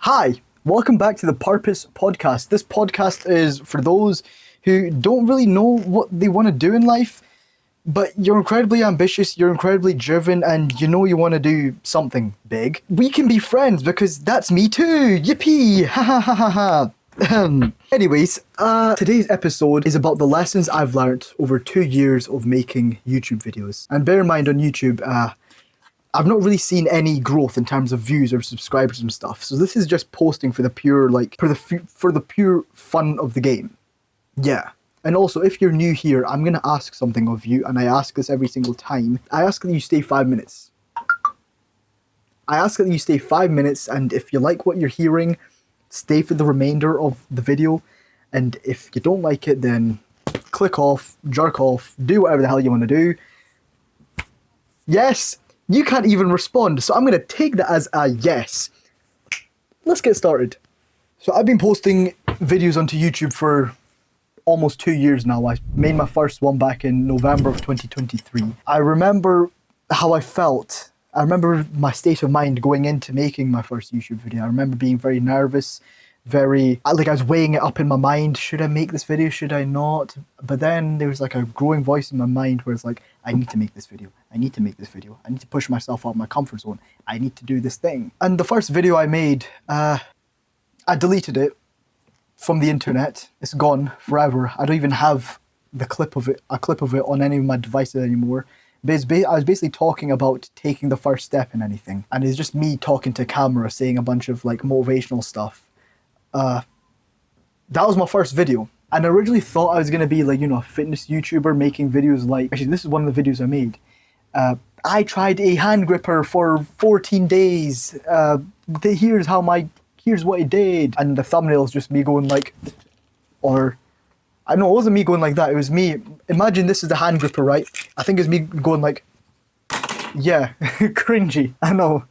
Hi, welcome back to the Purpose Podcast. This podcast is for those who don't really know what they want to do in life, but you're incredibly ambitious, you're incredibly driven, and you know you want to do something big. We can be friends because that's me too. Yippee! Ha ha ha ha ha. Anyways, today's episode is about the lessons I've learned over 2 years of making YouTube videos. And bear in mind on YouTube, I've not really seen any growth in terms of views or subscribers and stuff. So this is just posting for the pure, for the pure fun of the game. Yeah. And also, if you're new here, I'm going to ask something of you, and I ask this every single time. I ask that you stay 5 minutes. I ask that you stay 5 minutes, and if you like what you're hearing, stay for the remainder of the video. And if you don't like it, then click off, jerk off, do whatever the hell you want to do. Yes! You can't even respond, so I'm going to take that as a yes. Let's get started. So I've been posting videos onto YouTube for almost 2 years now. I made my first one back in November of 2023. I remember how I felt. I remember my state of mind going into making my first YouTube video. I remember being very nervous, I was weighing it up in my mind. Should I make this video? Should I not? But then there was like a growing voice in my mind where it's like, I need to make this video. I need to make this video. I need to push myself out of my comfort zone. I need to do this thing. And the first video I made, I deleted it from the internet. It's gone forever. I don't even have a clip of it on any of my devices anymore. But I was basically talking about taking the first step in anything. And it's just me talking to camera, saying a bunch of like motivational stuff. That was my first video. And I originally thought I was going to be like, a fitness YouTuber making videos like... Actually, this is one of the videos I made. I tried a hand gripper for 14 days. Here's what it did. And the thumbnail is just me going like... I know it wasn't me going like that. It was me... Imagine this is the hand gripper, right? I think it's me going like... Yeah, cringy, I know.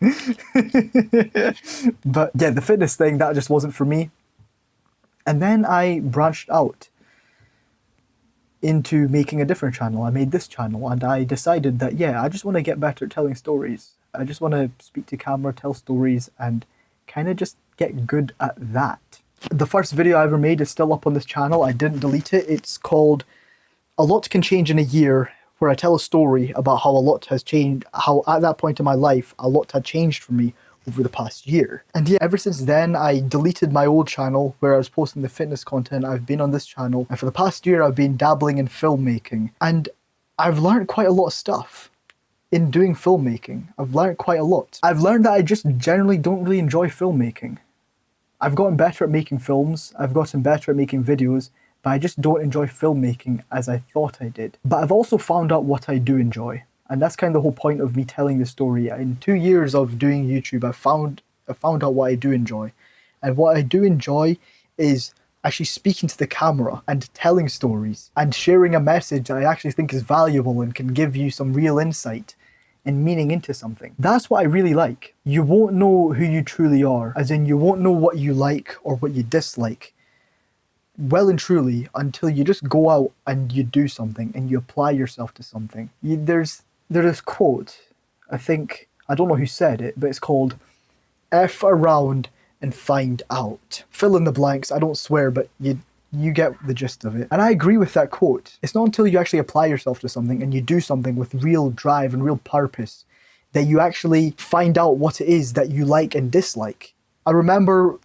But yeah, the fitness thing, that just wasn't for me. And then I branched out into making a different channel. I made this channel, and I decided that, I just want to get better at telling stories. I just want to speak to camera, tell stories, and kind of just get good at that. The first video I ever made is still up on this channel. I didn't delete it. It's called A Lot Can Change in a Year, where I tell a story about how a lot has changed, how at that point in my life, a lot had changed for me over the past year. And yeah, ever since then, I deleted my old channel where I was posting the fitness content. I've been on this channel, and for the past year, I've been dabbling in filmmaking. And I've learned quite a lot of stuff in doing filmmaking. I've learned quite a lot. I've learned that I just generally don't really enjoy filmmaking. I've gotten better at making films. I've gotten better at making videos, but I just don't enjoy filmmaking as I thought I did. But I've also found out what I do enjoy. And that's kind of the whole point of me telling this story. In 2 years of doing YouTube, I found out what I do enjoy. And what I do enjoy is actually speaking to the camera and telling stories and sharing a message that I actually think is valuable and can give you some real insight and meaning into something. That's what I really like. You won't know who you truly are, as in you won't know what you like or what you dislike, well and truly, until you just go out and you do something and you apply yourself to something. There's this quote, I don't know who said it, but it's called F around and find out. Fill in the blanks, I don't swear, but you get the gist of it. And I agree with that quote. It's not until you actually apply yourself to something and you do something with real drive and real purpose that you actually find out what it is that you like and dislike. I remember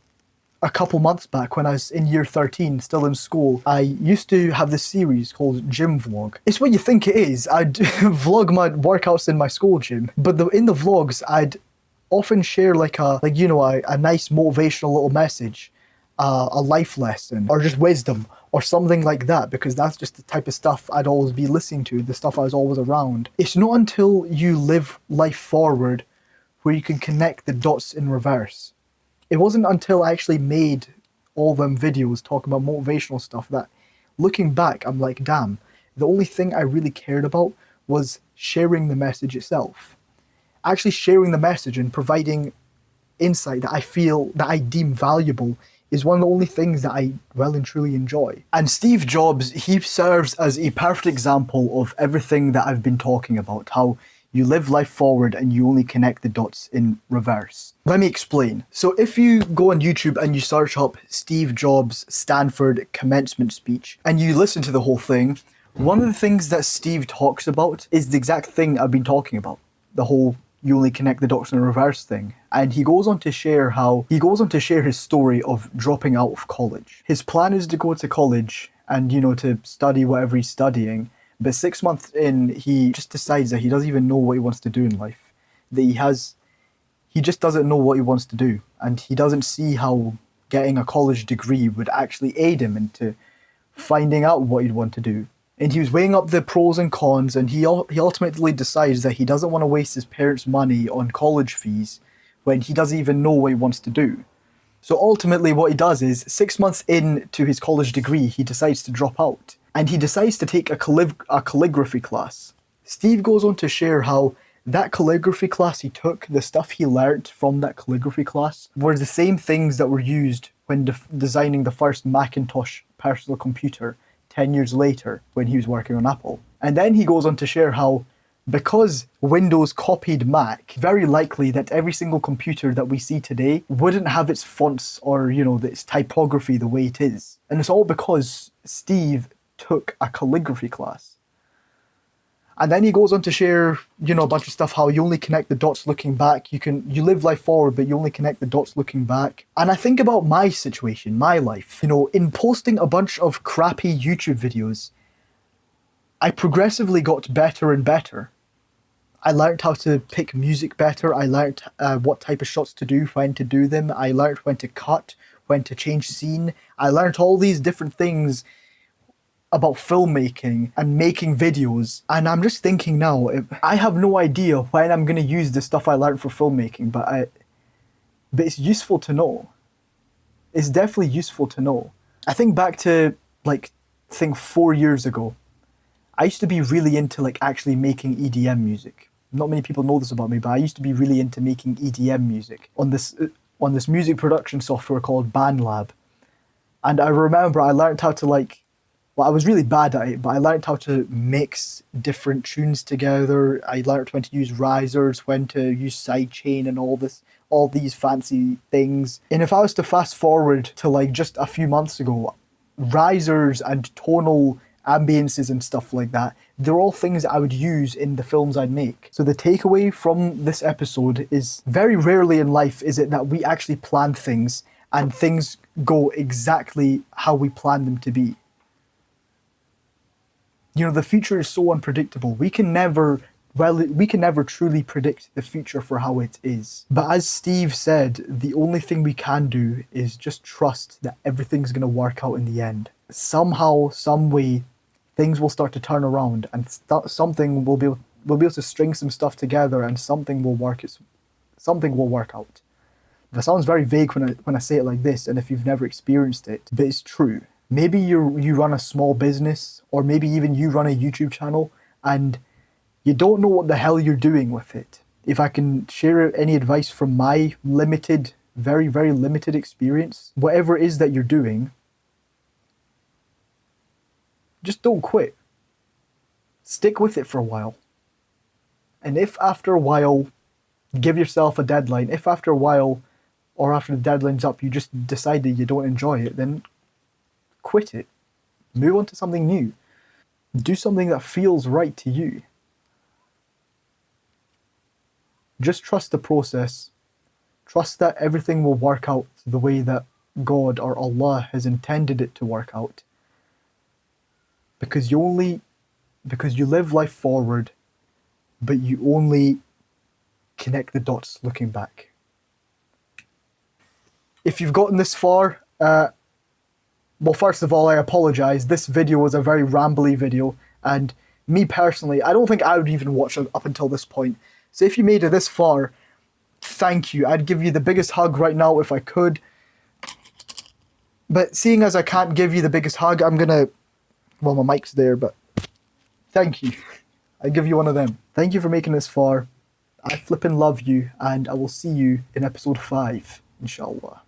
a couple months back when I was in year 13, still in school, I used to have this series called Gym Vlog. It's what you think it is. I'd vlog my workouts in my school gym, but in the vlogs, I'd often share a nice motivational little message, a life lesson, or just wisdom, or something like that, because that's just the type of stuff I'd always be listening to, the stuff I was always around. It's not until you live life forward where you can connect the dots in reverse. It wasn't until I actually made all them videos talking about motivational stuff that, looking back, I'm like, damn, the only thing I really cared about was sharing the message itself. Actually sharing the message and providing insight that I deem valuable is one of the only things that I well and truly enjoy. And Steve Jobs, he serves as a perfect example of everything that I've been talking about, how You live life forward and you only connect the dots in reverse. Let me explain. So if you go on YouTube and you search up Steve Jobs Stanford commencement speech and you listen to the whole thing, one of the things that Steve talks about is the exact thing I've been talking about. The whole you only connect the dots in reverse thing. And he goes on to share his story of dropping out of college. His plan is to go to college and, to study whatever he's studying. But 6 months in, he just decides that he doesn't even know what he wants to do in life. That he just doesn't know what he wants to do. And he doesn't see how getting a college degree would actually aid him into finding out what he'd want to do. And he was weighing up the pros and cons, and he ultimately decides that he doesn't want to waste his parents' money on college fees when he doesn't even know what he wants to do. So ultimately what he does is, 6 months into his college degree, he decides to drop out. And he decides to take a calligraphy class. Steve goes on to share how that calligraphy class he took, the stuff he learnt from that calligraphy class, were the same things that were used when designing the first Macintosh personal computer 10 years later when he was working on Apple. And then he goes on to share how, because Windows copied Mac, very likely that every single computer that we see today wouldn't have its fonts or, its typography the way it is. And it's all because Steve took a calligraphy class. And then he goes on to share, a bunch of stuff, how you only connect the dots looking back. You live life forward, but you only connect the dots looking back. And I think about my situation, my life. In posting a bunch of crappy YouTube videos, I progressively got better and better. I learned how to pick music better. I learned what type of shots to do, when to do them. I learned when to cut, when to change scene. I learned all these different things about filmmaking and making videos, and I'm just thinking now, I have no idea when I'm going to use the stuff I learned for filmmaking, but it's useful to know. It's definitely useful to know. I think back to 4 years ago, I used to be really into actually making EDM music. Not many people know this about me, but I used to be really into making EDM music on this music production software called BandLab. And I remember I learned how to I was really bad at it, but I learned how to mix different tunes together. I learned when to use risers, when to use sidechain and all these fancy things. And if I was to fast forward to just a few months ago, risers and tonal ambiences and stuff like that, they're all things that I would use in the films I'd make. So the takeaway from this episode is, very rarely in life is it that we actually plan things and things go exactly how we plan them to be. The future is so unpredictable. We can never truly predict the future for how it is. But as Steve said, the only thing we can do is just trust that everything's going to work out in the end. Somehow, some way, things will start to turn around, and something will be able to string some stuff together, and something will work out. That sounds very vague when I say it like this, and if you've never experienced it, but it's true. Maybe you run a small business, or maybe even you run a YouTube channel, and you don't know what the hell you're doing with it. If I can share any advice from my limited, very, very limited experience, whatever it is that you're doing, just don't quit. Stick with it for a while. And if after a while, give yourself a deadline. If after a while, or after the deadline's up, you just decide that you don't enjoy it, then quit it. Move on to something new. Do something that feels right to you. Just trust the process. Trust that everything will work out the way that God or Allah has intended it to work out. Because you live life forward, but you only connect the dots looking back. If you've gotten this far, well, first of all, I apologize. This video was a very rambly video, and me personally, I don't think I would even watch it up until this point. So if you made it this far, thank you. I'd give you the biggest hug right now if I could. But seeing as I can't give you the biggest hug, well, my mic's there, but thank you. I give you one of them. Thank you for making this far. I flippin' love you, and I will see you in episode 5, inshallah.